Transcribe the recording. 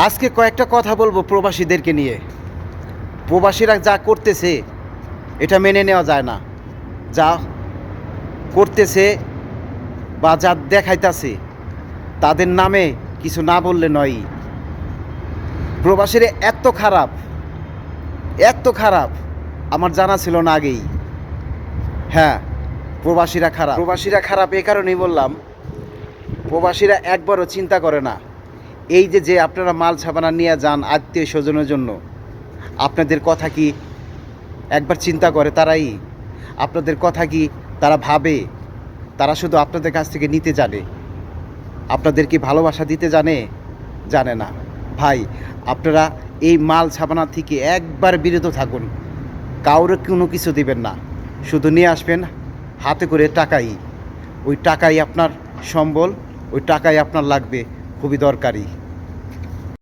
আজকে কয়েকটা কথা বলবো প্রবাসীদেরকে নিয়ে। প্রবাসীরা যা করতেছে এটা মেনে নেওয়া যায় না। যা করতেছে বা যা দেখাইতাছে তাদের নামে কিছু না বললে নয়ই। প্রবাসীরা এত খারাপ আমার জানা ছিল না আগেই। হ্যাঁ, প্রবাসীরা খারাপ এই কারণেই বললাম, প্রবাসীরা একবারও চিন্তা করে না এই যে আপনারা মাল ছাপানা নিয়ে যান আত্মীয় স্বজনের জন্য, আপনাদের কথা কি একবার চিন্তা করে তারাই? আপনাদের কথা কি তারা ভাবে? তারা শুধু আপনাদের কাছ থেকে নিতে জানে, আপনাদের কি ভালোবাসা দিতে জানে না। ভাই, আপনারা এই মাল ছাপানা থেকে একবার বিরত থাকুন। কাউরে কোনো কিছু দিবেন না, শুধু নিয়ে আসবেন হাতে করে টাকাই। ওই টাকাই আপনার সম্বল, ওই টাকাই আপনার লাগবে, খুবই দরকারি।